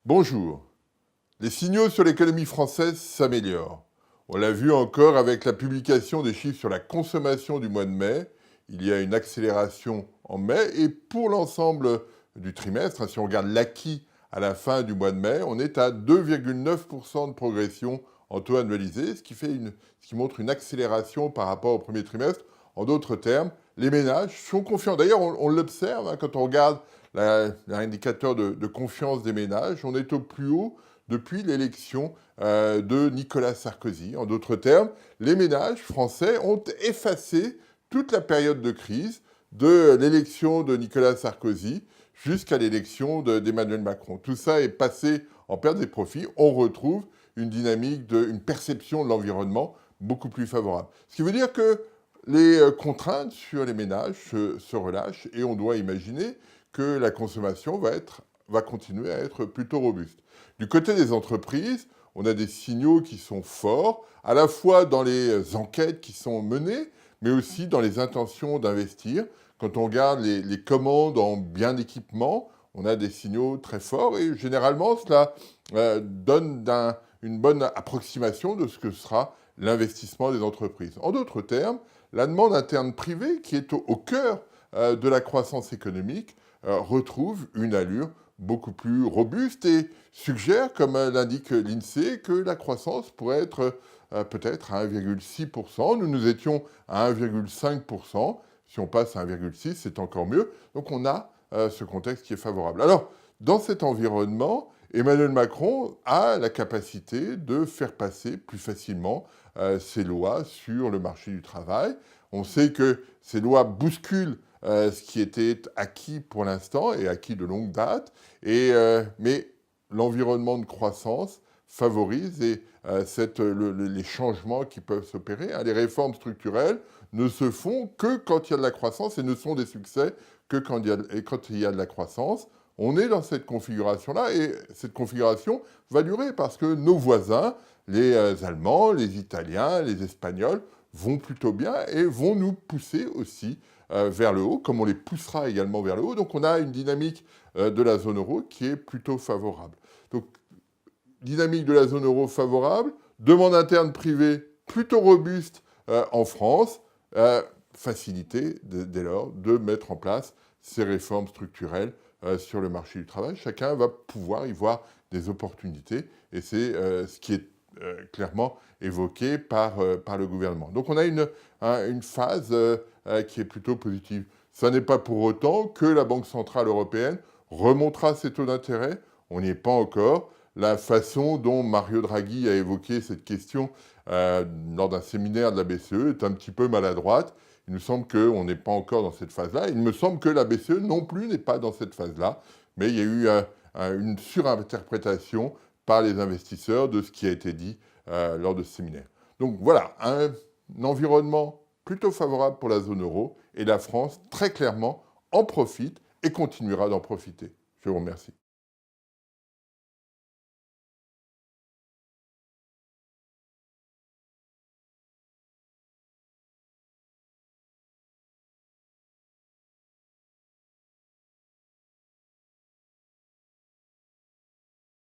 Bonjour. Les signaux sur l'économie française s'améliorent. On l'a vu encore avec la publication des chiffres sur la consommation du mois de mai. Il y a une accélération en mai et pour l'ensemble du trimestre, si on regarde l'acquis à la fin du mois de mai, on est à 2,9% de progression en taux annualisé, ce qui montre une accélération par rapport au premier trimestre. En d'autres termes, les ménages sont confiants. D'ailleurs, on l'observe quand on regarde l'indicateur de confiance des ménages. On est au plus haut depuis l'élection de Nicolas Sarkozy. En d'autres termes, les ménages français ont effacé toute la période de crise de l'élection de Nicolas Sarkozy jusqu'à l'élection d'Emmanuel Macron. Tout ça est passé en perte des profits. On retrouve une dynamique, une perception de l'environnement beaucoup plus favorable. Ce qui veut dire que les contraintes sur les ménages se relâchent et on doit imaginer que la consommation va continuer à être plutôt robuste. Du côté des entreprises, on a des signaux qui sont forts, à la fois dans les enquêtes qui sont menées, mais aussi dans les intentions d'investir. Quand on regarde les commandes en biens d'équipement, on a des signaux très forts et généralement, cela donne une bonne approximation de ce que sera l'investissement des entreprises. En d'autres termes, la demande interne privée, qui est au cœur de la croissance économique, retrouve une allure beaucoup plus robuste et suggère, comme l'indique l'INSEE, que la croissance pourrait être peut-être à 1,6%. Nous étions à 1,5%. Si on passe à 1,6, c'est encore mieux. Donc on a ce contexte qui est favorable. Alors, dans cet environnement, Emmanuel Macron a la capacité de faire passer plus facilement ses lois sur le marché du travail. On sait que ces lois bousculent ce qui était acquis pour l'instant et acquis de longue date, mais l'environnement de croissance favorise les changements qui peuvent s'opérer. Les réformes structurelles ne se font que quand il y a de la croissance et ne sont des succès que quand il y a de la croissance. On est dans cette configuration-là et cette configuration va durer parce que nos voisins, les Allemands, les Italiens, les Espagnols, vont plutôt bien et vont nous pousser aussi vers le haut, comme on les poussera également vers le haut. Donc on a une dynamique de la zone euro qui est plutôt favorable. Donc dynamique de la zone euro favorable, demande interne privée plutôt robuste en France, facilité dès lors de mettre en place ces réformes structurelles sur le marché du travail. Chacun va pouvoir y voir des opportunités et c'est ce qui est clairement évoqué par le gouvernement. Donc on a une phase qui est plutôt positive. Ça n'est pas pour autant que la Banque centrale européenne remontera ses taux d'intérêt. On n'y est pas encore. La façon dont Mario Draghi a évoqué cette question lors d'un séminaire de la BCE est un petit peu maladroite. Il me semble qu'on n'est pas encore dans cette phase-là. Il me semble que la BCE non plus n'est pas dans cette phase-là. Mais il y a eu une surinterprétation par les investisseurs de ce qui a été dit lors de ce séminaire. Donc voilà, un environnement plutôt favorable pour la zone euro et la France, très clairement, en profite et continuera d'en profiter. Je vous remercie.